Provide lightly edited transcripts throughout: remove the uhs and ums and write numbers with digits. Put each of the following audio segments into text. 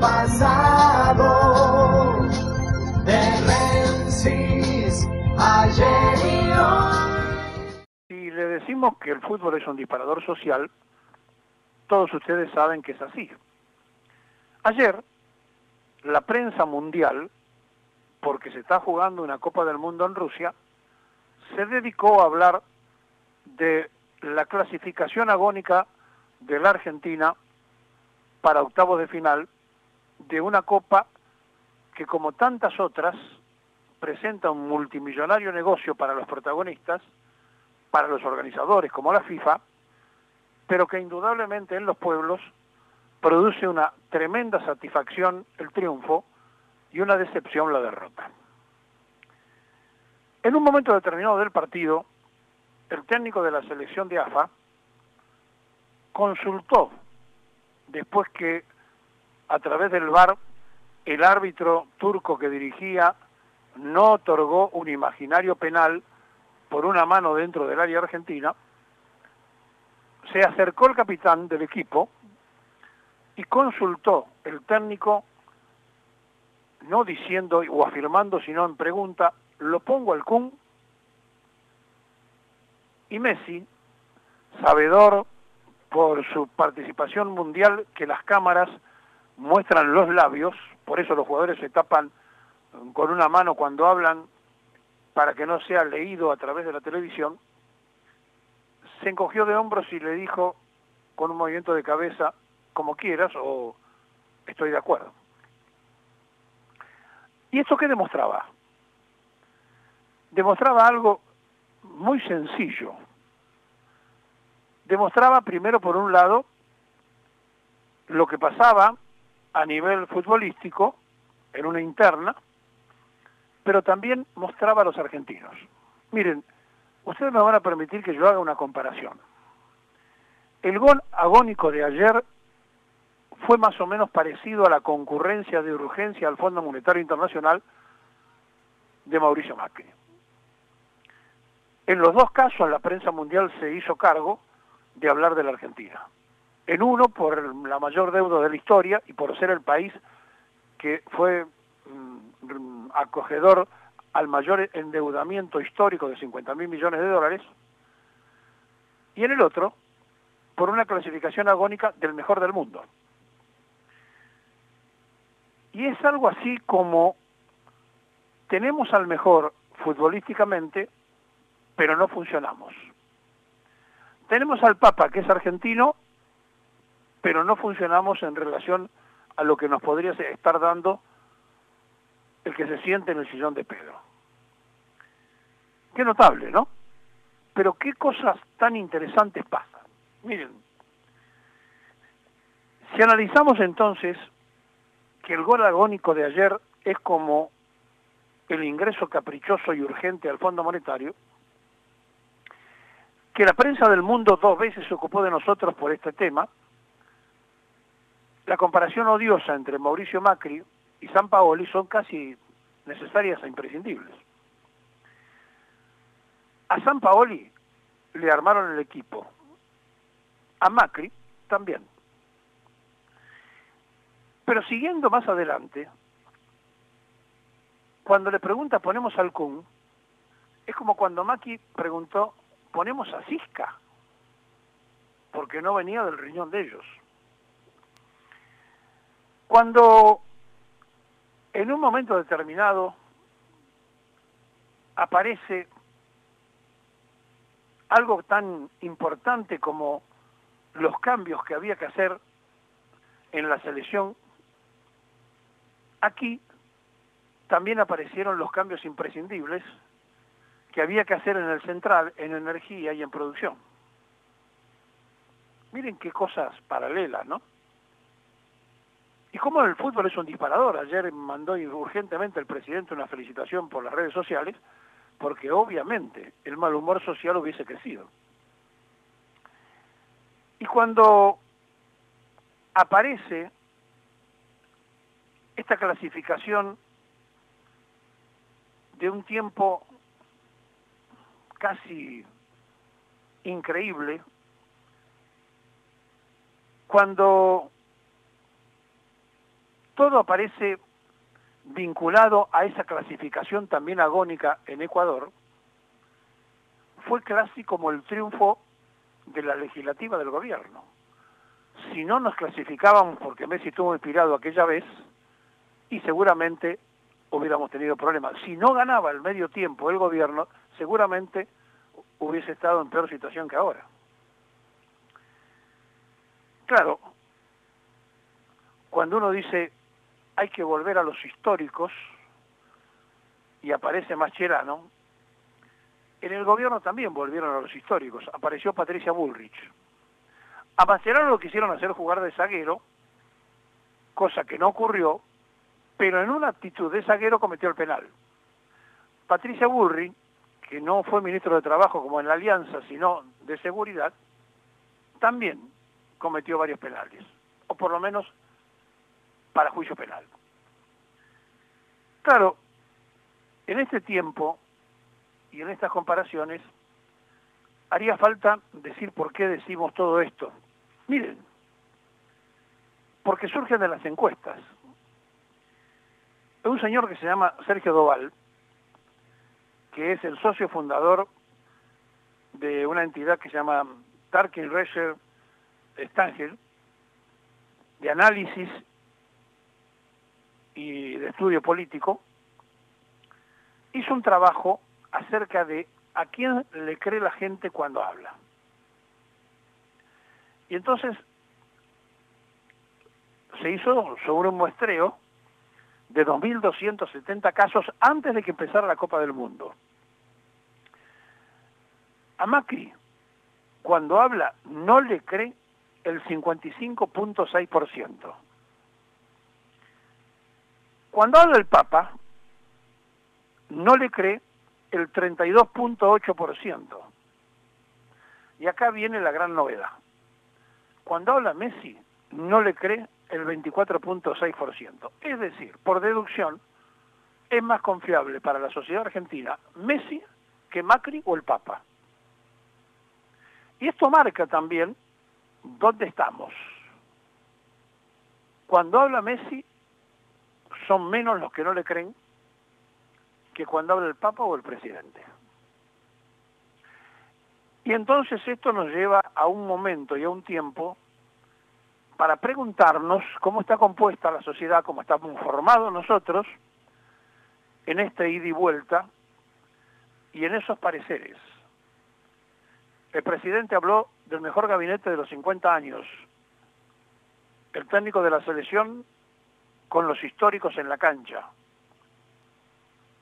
pasado, de Menzies, ayer y hoy. Si le decimos que el fútbol es un disparador social, todos ustedes saben que es así. Ayer, la prensa mundial, porque se está jugando una Copa del Mundo en Rusia, se dedicó a hablar de la clasificación agónica de la Argentina para octavos de final de una Copa que, como tantas otras, presenta un multimillonario negocio para los protagonistas, para los organizadores como la FIFA, pero que indudablemente en los pueblos produce una tremenda satisfacción el triunfo y una decepción la derrota. En un momento determinado del partido, el técnico de la selección de AFA consultó, después que a través del VAR el árbitro turco que dirigía no otorgó un imaginario penal por una mano dentro del área argentina, se acercó el capitán del equipo y consultó el técnico, no diciendo o afirmando, sino en pregunta: ¿lo pongo al Kun? Y Messi, sabedor por su participación mundial que las cámaras muestran los labios, por eso los jugadores se tapan con una mano cuando hablan para que no sea leído a través de la televisión, se encogió de hombros y le dijo con un movimiento de cabeza: como quieras, o estoy de acuerdo. ¿Y esto qué demostraba? Demostraba algo muy sencillo. Demostraba, primero, por un lado, lo que pasaba a nivel futbolístico en una interna, pero también mostraba a los argentinos. Miren, ustedes me van a permitir que yo haga una comparación. El gol agónico de ayer fue más o menos parecido a la concurrencia de urgencia al Fondo Monetario Internacional de Mauricio Macri. En los dos casos la prensa mundial se hizo cargo de hablar de la Argentina. En uno por la mayor deuda de la historia y por ser el país que fue acogedor al mayor endeudamiento histórico de 50.000 millones de dólares, y en el otro por una clasificación agónica del mejor del mundo. Y es algo así como tenemos al mejor futbolísticamente, pero no funcionamos. Tenemos al Papa, que es argentino, pero no funcionamos en relación a lo que nos podría estar dando el que se siente en el sillón de Pedro. Qué notable, ¿no? Pero qué cosas tan interesantes pasan. Miren, si analizamos entonces que el gol agónico de ayer es como el ingreso caprichoso y urgente al Fondo Monetario, que la prensa del mundo 2 veces se ocupó de nosotros por este tema, la comparación odiosa entre Mauricio Macri y Sampaoli son casi necesarias e imprescindibles. A Sampaoli le armaron el equipo, a Macri también. Pero siguiendo más adelante, cuando le pregunta ¿ponemos al Kun?, es como cuando Macri preguntó ¿ponemos a Sisca?, porque no venía del riñón de ellos. Cuando en un momento determinado aparece algo tan importante como los cambios que había que hacer en la selección, aquí también aparecieron los cambios imprescindibles que había que hacer en el central, en energía y en producción. Miren qué cosas paralelas, ¿no? Y cómo el fútbol es un disparador. Ayer mandó urgentemente el presidente una felicitación por las redes sociales, porque obviamente el mal humor social hubiese crecido. Y cuando aparece esta clasificación de un tiempo casi increíble, cuando todo aparece vinculado a esa clasificación también agónica en Ecuador, fue casi como el triunfo de la legislativa del gobierno. Si no nos clasificábamos porque Messi estuvo inspirado aquella vez, y seguramente hubiéramos tenido problemas. Si no ganaba el medio tiempo el gobierno, seguramente hubiese estado en peor situación que ahora. Claro, cuando uno dice hay que volver a los históricos y aparece Mascherano, en el gobierno también volvieron a los históricos. Apareció Patricia Bullrich. A Mascherano lo quisieron hacer jugar de zaguero, cosa que no ocurrió, pero en una actitud de zaguero cometió el penal. Patricia Bullrich, que no fue ministro de Trabajo como en la Alianza, sino de Seguridad, también cometió varios penales, o por lo menos para juicio penal. Claro, en este tiempo y en estas comparaciones haría falta decir por qué decimos todo esto. Miren, porque surgen de las encuestas. Un señor que se llama Sergio Doval, que es el socio fundador de una entidad que se llama Tarkin Research Stangel, de análisis y de estudio político, hizo un trabajo acerca de a quién le cree la gente cuando habla. Y entonces se hizo sobre un muestreo de 2.270 casos antes de que empezara la Copa del Mundo. A Macri, cuando habla, no le cree el 55.6%. Cuando habla el Papa, no le cree el 32.8%. Y acá viene la gran novedad. Cuando habla Messi, no le cree el 24.6%. Es decir, por deducción, es más confiable para la sociedad argentina Messi que Macri o el Papa. Y esto marca también dónde estamos. Cuando habla Messi, son menos los que no le creen que cuando habla el Papa o el presidente. Y entonces esto nos lleva a un momento y a un tiempo para preguntarnos cómo está compuesta la sociedad, cómo estamos formados nosotros en este ida y vuelta y en esos pareceres. El presidente habló del mejor gabinete de los 50 años, el técnico de la selección con los históricos en la cancha.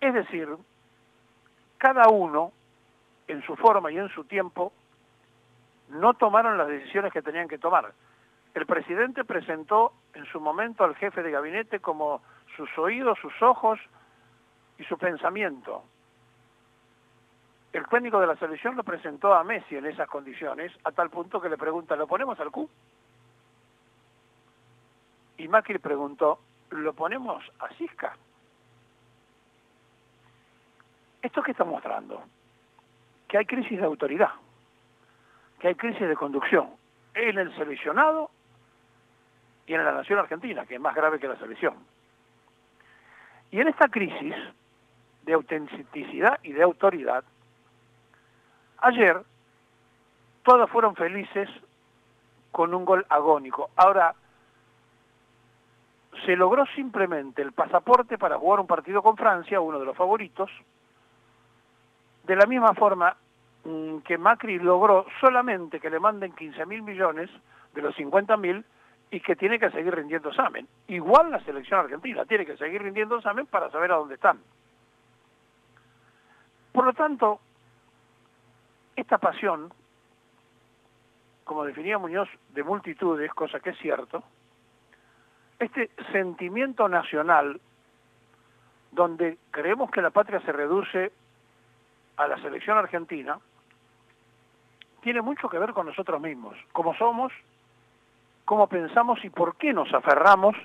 Es decir, cada uno, en su forma y en su tiempo, no tomaron las decisiones que tenían que tomar. El presidente presentó en su momento al jefe de gabinete como sus oídos, sus ojos y su pensamiento. El técnico de la selección lo presentó a Messi en esas condiciones, a tal punto que le pregunta, ¿lo ponemos al Q? Y Macri preguntó, ¿lo ponemos a Sisca? ¿Esto qué está mostrando? Que hay crisis de autoridad, que hay crisis de conducción en el seleccionado y en la nación argentina, que es más grave que la selección. Y en esta crisis de autenticidad y de autoridad, ayer todos fueron felices con un gol agónico. Ahora, se logró simplemente el pasaporte para jugar un partido con Francia, uno de los favoritos, de la misma forma que Macri logró solamente que le manden 15.000 millones de los 50.000 y que tiene que seguir rindiendo examen. Igual la selección argentina tiene que seguir rindiendo examen para saber a dónde están. Por lo tanto, esta pasión, como definía Muñoz, de multitudes, cosa que es cierto, este sentimiento nacional donde creemos que la patria se reduce a la selección argentina, tiene mucho que ver con nosotros mismos, cómo somos, cómo pensamos y por qué nos aferramos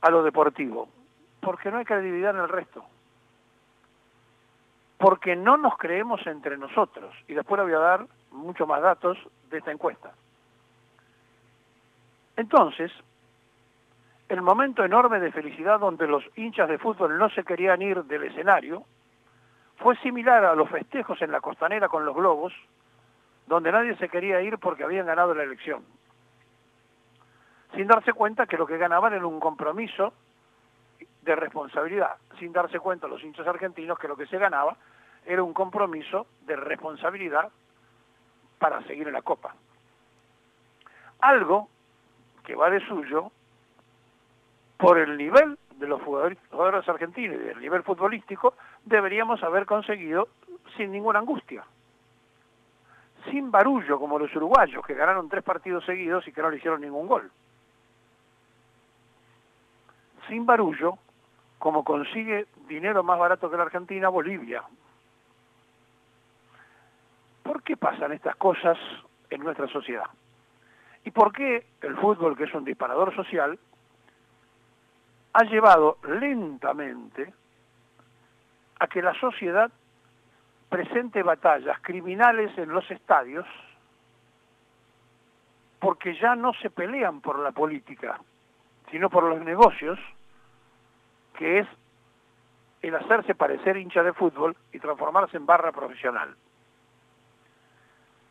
a lo deportivo. Porque no hay credibilidad en el resto. Porque no nos creemos entre nosotros. Y después le voy a dar muchos más datos de esta encuesta. Entonces, el momento enorme de felicidad donde los hinchas de fútbol no se querían ir del escenario fue similar a los festejos en la Costanera con los globos, donde nadie se quería ir porque habían ganado la elección, sin darse cuenta que lo que ganaban era un compromiso de responsabilidad, sin darse cuenta los hinchas argentinos que lo que se ganaba era un compromiso de responsabilidad para seguir en la Copa. Algo que va de suyo por el nivel de los jugadores argentinos y del nivel futbolístico, deberíamos haber conseguido sin ninguna angustia, sin barullo como los uruguayos que ganaron 3 partidos seguidos y que no le hicieron ningún gol, sin barullo como consigue dinero más barato que la Argentina, Bolivia. ¿Por qué pasan estas cosas en nuestra sociedad? ¿Y por qué el fútbol, que es un disparador social, ha llevado lentamente a que la sociedad presente batallas criminales en los estadios porque ya no se pelean por la política, sino por los negocios, que es el hacerse parecer hincha de fútbol y transformarse en barra profesional?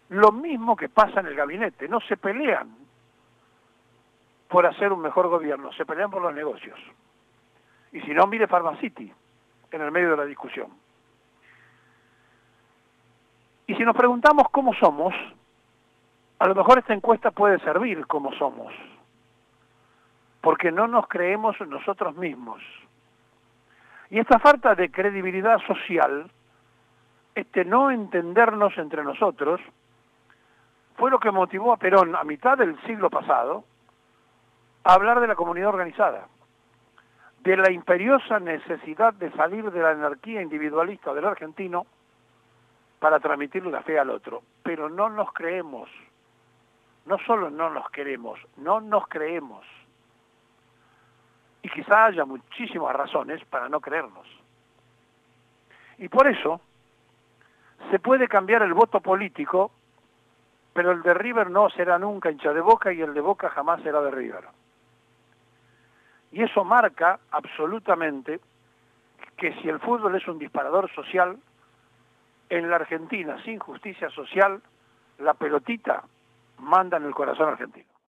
Lo mismo que pasa en el gabinete, no se pelean por hacer un mejor gobierno, se pelean por los negocios. Y si no, mire Pharmacity en el medio de la discusión. Y si nos preguntamos cómo somos, a lo mejor esta encuesta puede servir como somos, porque no nos creemos nosotros mismos. Y esta falta de credibilidad social, este no entendernos entre nosotros, fue lo que motivó a Perón a mitad del siglo pasado a hablar de la comunidad organizada, de la imperiosa necesidad de salir de la anarquía individualista del argentino para transmitirle la fe al otro. Pero no nos creemos, no solo no nos queremos, no nos creemos. Y quizá haya muchísimas razones para no creernos. Y por eso se puede cambiar el voto político, pero el de River no será nunca hincha de Boca y el de Boca jamás será de River. Y eso marca absolutamente que si el fútbol es un disparador social, en la Argentina, sin justicia social, la pelotita manda en el corazón argentino.